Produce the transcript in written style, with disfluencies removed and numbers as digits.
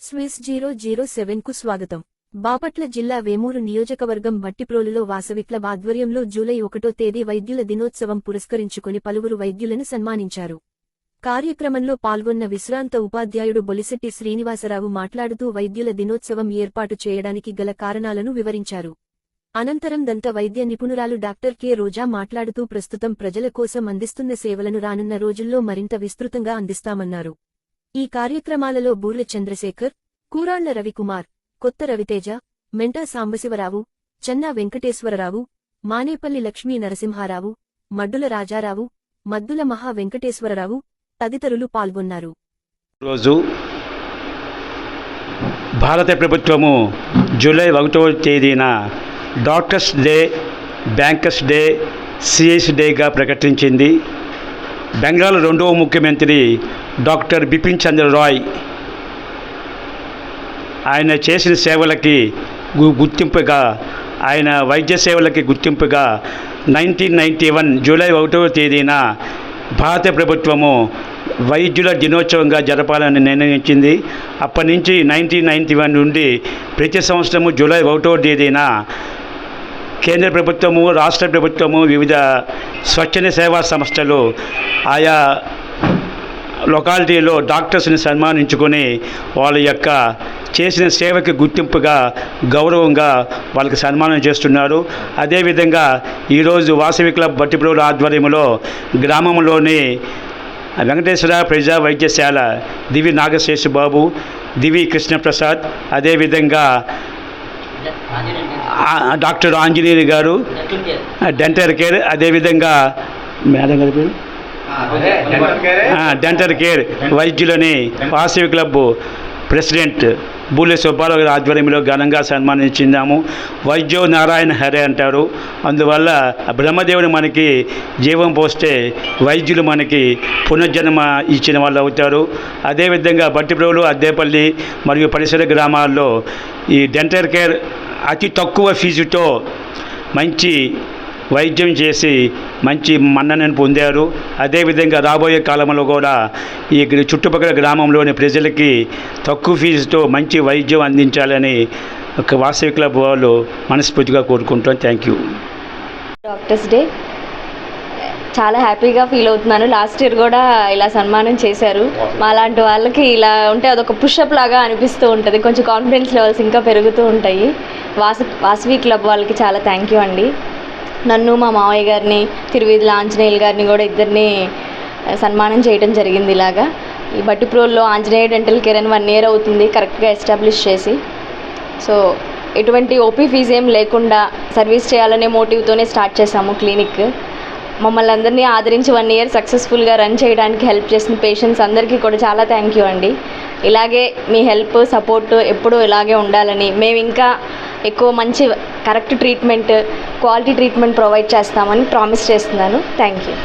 Swiss 007కు స్వాగతం. బాపట్ల జిల్లా వేమూరు నియోజకవర్గం భట్టిప్రోలులో వాసవి క్లబ్ ఆధ్వర్యంలో జూలై 1వ తేదీ వైద్యుల దినోత్సవం పురస్కరించుకుని పలువురు వైద్యులను సన్మానించారు. కార్యక్రమంలో పాల్గొన్న విశ్రాంత ఉపాధ్యాయుడు బొలిశెట్టి శ్రీనివాసరావు మాట్లాడుతూ వైద్యుల దినోత్సవం ఏర్పాటు చేయడానికి గల కారణాలను వివరించారు. అనంతరం దంత వైద్య నిపుణురాలు డాక్టర్ కె రోజా మాట్లాడుతూ ప్రస్తుతం ప్రజల కోసం అందిస్తున్న సేవలను రానున్న రోజుల్లో మరింత విస్తృతంగా అందిస్తామన్నారు. ఈ కార్యక్రమాలలో బూర్ల చంద్రశేఖర్, కూరాళ్ల రవికుమార్, కొత్త రవితేజ, మెంటా సాంబశివరావు, చెన్నా వెంకటేశ్వరరావు, మానేపల్లి లక్ష్మీ నరసింహారావు, మడ్డుల రాజారావు, మద్దుల మహా వెంకటేశ్వరరావు తదితరులు పాల్గొన్నారు. రోజు భారత ప్రభుత్వము జూలై 1వ తేదీన doctors day, bankers day, CS డేగా ప్రకటించింది. బెంగాల్ రెండవ ముఖ్యమంత్రి డాక్టర్ బిపిన్ చంద్ర రాయ్ ఆయన చేసిన సేవలకి గుర్తింపుగా, ఆయన వైద్య సేవలకి గుర్తింపుగా 1991 జూలై 1వ తేదీన భారత ప్రభుత్వము వైద్యుల దినోత్సవంగా జరపాలని నిర్ణయించింది. అప్పటి నుంచి 1991 నుండి ప్రతి సంవత్సరము జూలై 1వ తేదీన కేంద్ర ప్రభుత్వము, రాష్ట్ర ప్రభుత్వము, వివిధ స్వచ్ఛంద సేవా సంస్థలు ఆయా లొకాలిటీలో డాక్టర్స్ని సన్మానించుకొని వాళ్ళ యొక్క చేసిన సేవకి గుర్తింపుగా, గౌరవంగా వాళ్ళకి సన్మానం చేస్తున్నారు. అదేవిధంగా ఈరోజు వాసవి క్లబ్ భట్టిప్రోలు ఆధ్వర్యంలో గ్రామంలోని వెంకటేశ్వర ప్రజా వైద్యశాల దివి నాగశేషుబాబు, దివి కృష్ణప్రసాద్, అదేవిధంగా డాక్టర్ ఆంజనేయులు గారు డెంటల్ కేర్, అదేవిధంగా మేడం గారి పేరు డెంటల్ కేర్ వైద్యులని వాసవి క్లబ్ ప్రెసిడెంట్ బూలె సుబ్బారావు గారి ఆధ్వర్యంలో ఘనంగా సన్మానించిందాము. వైద్యో నారాయణ హరే అంటారు. అందువల్ల బ్రహ్మదేవుని మనకి జీవం పోస్తే వైద్యులు మనకి పునర్జన్మ ఇచ్చిన వాళ్ళు అవుతారు. అదేవిధంగా భట్టిప్రోలు, అద్దేపల్లి మరియు పరిసర గ్రామాల్లో ఈ డెంటల్ కేర్ అతి తక్కువ ఫీజుతో మంచి వైద్యం చేసి మంచి మన్ననను పొందారు. అదేవిధంగా రాబోయే కాలంలో కూడా ఈ చుట్టుపక్కల గ్రామంలోని ప్రజలకి తక్కువ ఫీజుతో మంచి వైద్యం అందించాలని ఒక వాసవి క్లబ్ వాళ్ళు మనస్ఫూర్తిగా కోరుకుంటాం. Thank you. డాక్టర్స్ డే చాలా హ్యాపీగా ఫీల్ అవుతున్నాను. లాస్ట్ ఇయర్ కూడా ఇలా సన్మానం చేశారు. మా లాంటి వాళ్ళకి ఇలా ఉంటే అదొక పుషప్ లాగా అనిపిస్తూ ఉంటుంది. కొంచెం కాన్ఫిడెన్స్ లెవెల్స్ ఇంకా పెరుగుతూ ఉంటాయి. వాసవి క్లబ్ వాళ్ళకి చాలా థ్యాంక్ యూ అండి. నన్ను, మా మావయ్య గారిని, తిరువీధుల ఆంజనేయులు గారిని కూడా ఇద్దరిని సన్మానం చేయడం జరిగింది. ఇలాగా ఈ భట్టిప్రోలులో ఆంజనేయ డెంటల్ కేర్ అని 1 ఇయర్ అవుతుంది కరెక్ట్గా ఎస్టాబ్లిష్ చేసి. సో ఎటువంటి ఓపీ ఫీజు ఏం లేకుండా సర్వీస్ చేయాలనే మోటివ్తోనే స్టార్ట్ చేశాము క్లినిక్. మమ్మల్ని అందరినీ ఆదరించి 1 ఇయర్ సక్సెస్ఫుల్గా రన్ చేయడానికి హెల్ప్ చేసిన పేషెంట్స్ అందరికీ కూడా చాలా థ్యాంక్ యూ అండి. ఇలాగే మీ హెల్ప్, సపోర్ట్ ఎప్పుడూ ఇలాగే ఉండాలని, మేము ఇంకా ఎక్కువ మంచి correct treatment, quality treatment provide చేస్తామని ప్రామిస్ చేస్తున్నాను. Thank you.